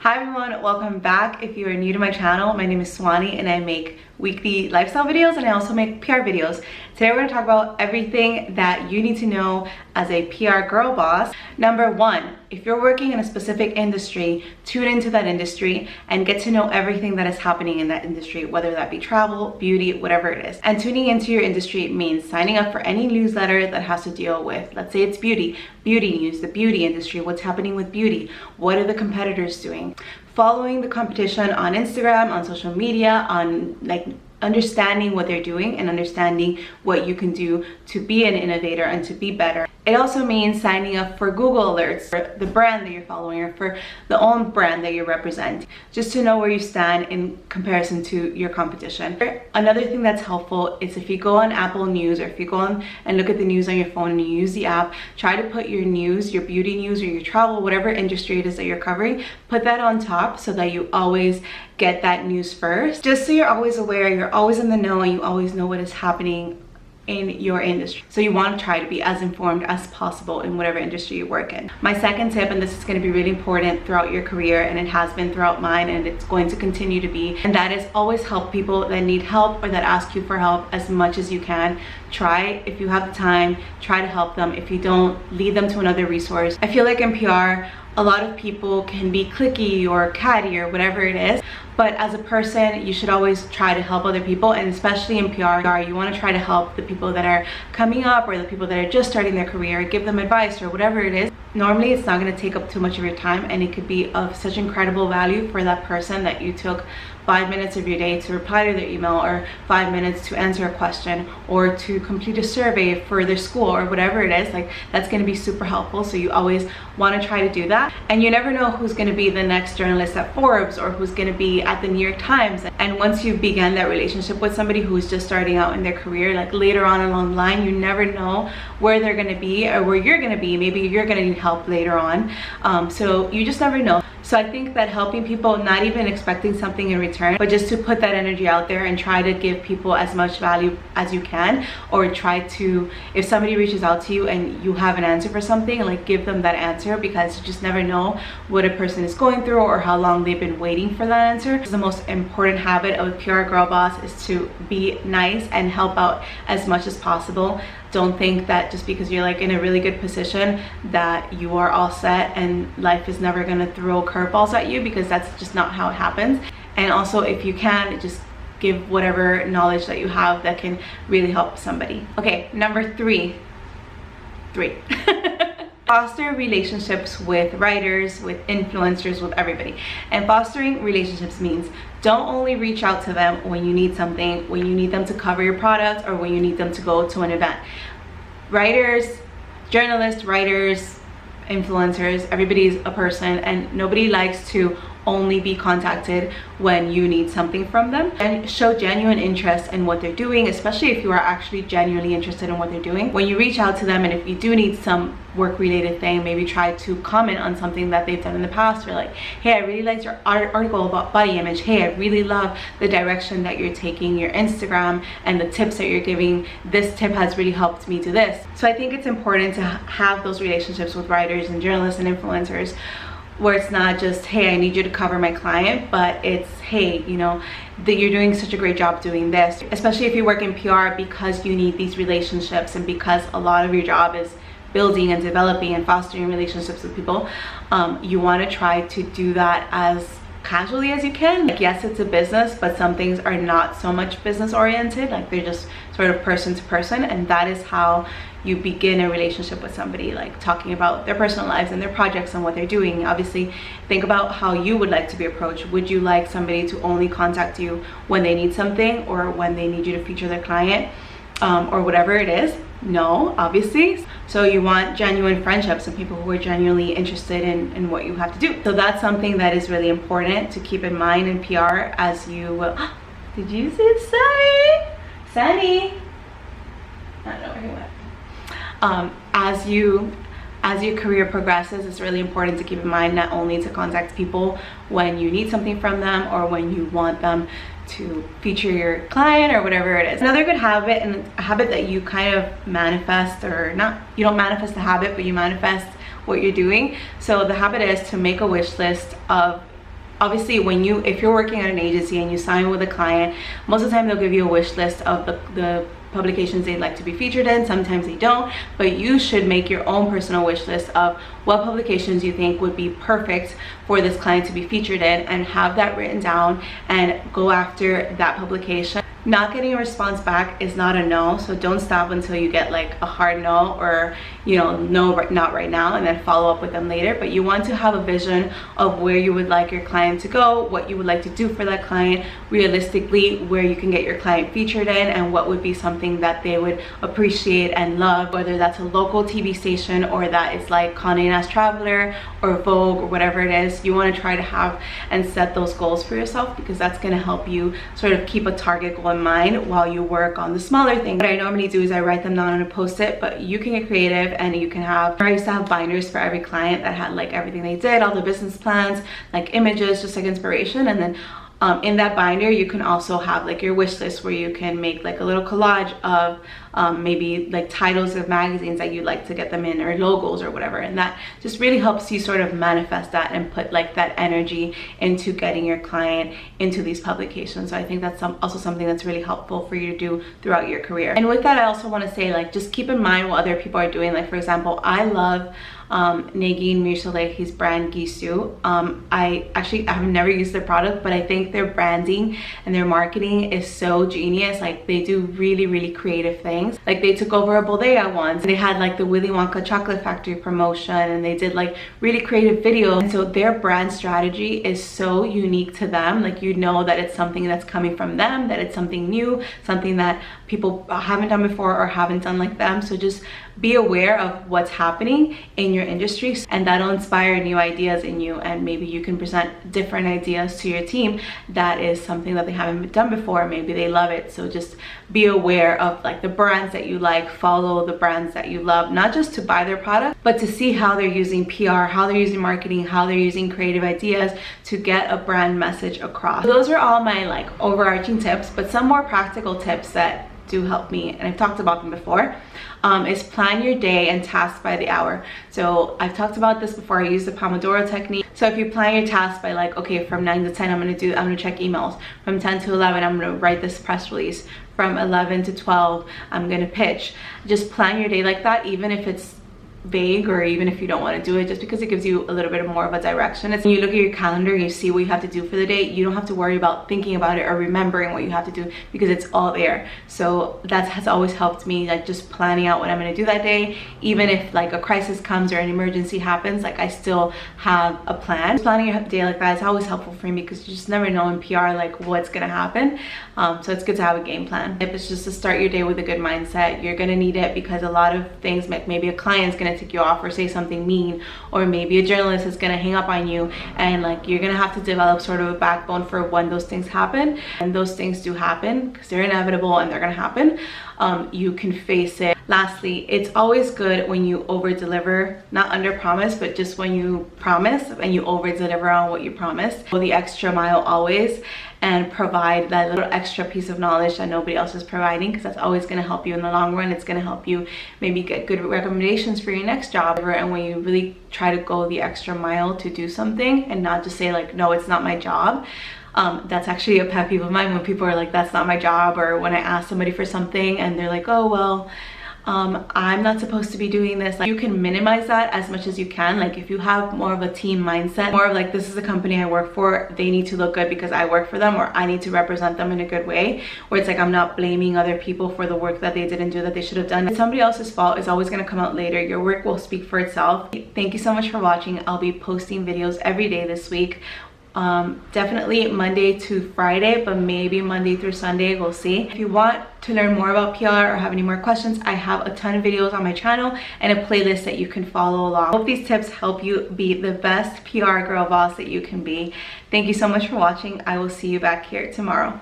Hi everyone, welcome back. If you are new to my channel, my name is Swani and I make weekly lifestyle videos and I also make PR videos. Today we're going to talk about everything that you need to know as a PR girl boss. Number one, if you're working in a specific industry, tune into that industry and get to know everything that is happening in that industry, whether that be travel, beauty, whatever it is. And tuning into your industry means signing up for any newsletter that has to deal with, let's say it's beauty news, the beauty industry, what's happening with beauty, what are the competitors doing, following the competition on Instagram, on social media, on understanding what they're doing and understanding what you can do to be an innovator and to be better. It also means signing up for Google alerts for the brand that you're following or for the own brand that you represent, just to know where you stand in comparison to your competition. Another thing that's helpful is if you go on Apple News or if you go on and look at the news on your phone and you use the app, try to put your news, your beauty news or your travel, whatever industry it is that you're covering, put that on top so that you always get that news first, just so you're always aware, you're always in the know, and you always know what is happening in your industry. So you want to try to be as informed as possible in whatever industry you work in. My second tip, and this is going to be really important throughout your career, and it has been throughout mine and it's going to continue to be, and that is always help people that need help or that ask you for help as much as you can. Try, if you have the time, try to help them. If you don't, lead them to another resource. I feel like in PR, a lot of people can be cliquey or catty or whatever it is, but as a person you should always try to help other people, and especially in PR you want to try to help the people that are coming up or the people that are just starting their career, give them advice or whatever it is. Normally it's not going to take up too much of your time and it could be of such incredible value for that person that you took 5 minutes of your day to reply to their email, or 5 minutes to answer a question, or to complete a survey for their school or whatever it is. Like, that's going to be super helpful, so you always want to try to do that. And you never know who's going to be the next journalist at Forbes or who's going to be at the New York Times. And once you begin that relationship with somebody who's just starting out in their career, like later on along the line, you never know where they're going to be or where you're going to be. Maybe you're going to need help later on, so you just never know. So I think that helping people, not even expecting something in return, but just to put that energy out there and try to give people as much value as you can, or try to, if somebody reaches out to you and you have an answer for something, like give them that answer, because you just never know what a person is going through or how long they've been waiting for that answer. The most important habit of a PR girl boss is to be nice and help out as much as possible. Don't think that just because you're like in a really good position that you are all set and life is never going to throw curveballs at you, because that's just not how it happens. And also, if you can, just give whatever knowledge that you have that can really help somebody. Okay, number three. Foster relationships with writers, with influencers, with everybody. And fostering relationships means don't only reach out to them when you need something, when you need them to cover your product, or when you need them to go to an event. Writers, journalists, writers, influencers, everybody's a person, and nobody likes to only be contacted when you need something from them. And show genuine interest in what they're doing, especially if you are actually genuinely interested in what they're doing. When you reach out to them, and if you do need some work related thing, maybe try to comment on something that they've done in the past, or like, hey, I really liked your article about body image. Hey, I really love the direction that you're taking your Instagram and the tips that you're giving. This tip has really helped me do this. So I think it's important to have those relationships with writers and journalists and influencers, where it's not just, hey, I need you to cover my client, but it's, hey, you know, that you're doing such a great job doing this. Especially if you work in PR, because you need these relationships and because a lot of your job is building and developing and fostering relationships with people, you want to try to do that as casually as you can. Like, yes, it's a business, but some things are not so much business oriented, like they're just sort of person to person, and that is how you begin a relationship with somebody, like talking about their personal lives and their projects and what they're doing. Obviously, think about how you would like to be approached. Would you like somebody to only contact you when they need something, or when they need you to feature their client, or whatever it is? No, obviously. So you want genuine friendships and people who are genuinely interested in what you have to do. So that's something that is really important to keep in mind in PR as you will. Did you see Sunny? Sunny? I don't know where he went. As your career progresses, it's really important to keep in mind not only to contact people when you need something from them or when you want them to feature your client or whatever it is. Another good habit, and a habit that you kind of manifest, or not, you don't manifest the habit, but you manifest what you're doing. So the habit is to make a wish list of obviously if you're working at an agency and you sign with a client, most of the time they'll give you a wish list of the publications they'd like to be featured in. Sometimes they don't, but you should make your own personal wish list of what publications you think would be perfect for this client to be featured in, and have that written down and go after that publication. Not getting a response back is not a no, so don't stop until you get like a hard no, or no, not right now, and then follow up with them later. But you want to have a vision of where you would like your client to go, what you would like to do for that client, realistically where you can get your client featured in, and what would be something that they would appreciate and love, whether that's a local TV station or that is like Condé Nast Traveler or Vogue or whatever it is. You want to try to have and set those goals for yourself, because that's going to help you sort of keep a target goal in mind while you work on the smaller things. What I normally do is I write them down on a post-it, but you can get creative and you can have, I used to have binders for every client that had like everything they did, all the business plans, like images, just like inspiration. And then in that binder you can also have like your wish list, where you can make like a little collage of maybe like titles of magazines that you'd like to get them in, or logos or whatever, and that just really helps you sort of manifest that and put like that energy into getting your client into these publications. So I think that's also something that's really helpful for you to do throughout your career. And with that, I also want to say, like, just keep in mind what other people are doing. Like, for example, I love Negin Mirsalehi's brand Gisou. I have never used their product, but I think their branding and their marketing is so genius. Like, they do really creative things. Like, they took over a bodega once. They had like the Willy Wonka Chocolate Factory promotion, and they did like really creative videos. And so their brand strategy is so unique to them. Like, you know that it's something that's coming from them, that it's something new, something that people haven't done before or haven't done like them. So just be aware of what's happening in your industry, and that'll inspire new ideas in you, and maybe you can present different ideas to your team that is something that they haven't done before. Maybe they love it. So just be aware of like the brands that you like, follow the brands that you love, not just to buy their product, but to see how they're using PR, how they're using marketing, how they're using creative ideas to get a brand message across. So those are all my like overarching tips, but some more practical tips that do help me, and I've talked about them before, is plan your day and task by the hour. So I've talked about this before. I use the Pomodoro technique. So if you plan your tasks by like, okay, from 9 to 10 I'm gonna check emails, from 10 to 11 I'm gonna write this press release, from 11 to 12 I'm gonna pitch. Just plan your day like that, even if it's vague, or even if you don't want to do it, just because it gives you a little bit more of a direction. It's when you look at your calendar, you see what you have to do for the day. You don't have to worry about thinking about it or remembering what you have to do, because it's all there. So that has always helped me, like just planning out what I'm going to do that day. Even if like a crisis comes or an emergency happens, like I still have a plan. Planning your day like that is always helpful for me, because you just never know in PR like what's going to happen. So it's good to have a game plan. If it's just to start your day with a good mindset, you're going to need it, because a lot of things, like maybe a client's going to tick you off or say something mean, or maybe a journalist is going to hang up on you, and like you're going to have to develop sort of a backbone for when those things happen. And those things do happen because they're inevitable and they're going to happen. You can face it. Lastly, it's always good when you over deliver, not under promise, but just when you promise and you over deliver on what you promised. Go the extra mile always, and provide that little extra piece of knowledge that nobody else is providing, because that's always going to help you in the long run. It's going to help you maybe get good recommendations for your next job. And when you really try to go the extra mile to do something and not just say like, no, it's not my job. That's actually a pet peeve of mine, when people are like, that's not my job, or when I ask somebody for something and they're like, oh well, I'm not supposed to be doing this. Like, you can minimize that as much as you can. Like, if you have more of a team mindset, more of like, this is a company I work for, they need to look good because I work for them, or I need to represent them in a good way, where it's like I'm not blaming other people for the work that they didn't do that they should have done. It's somebody else's fault. It's always going to come out later. Your work will speak for itself. Thank you so much for watching. I'll be posting videos every day this week. Definitely Monday to Friday, but maybe Monday through Sunday, we'll see. If you want to learn more about PR or have any more questions, I have a ton of videos on my channel and a playlist that you can follow along. I hope these tips help you be the best PR girl boss that you can be. Thank you so much for watching. I will see you back here tomorrow.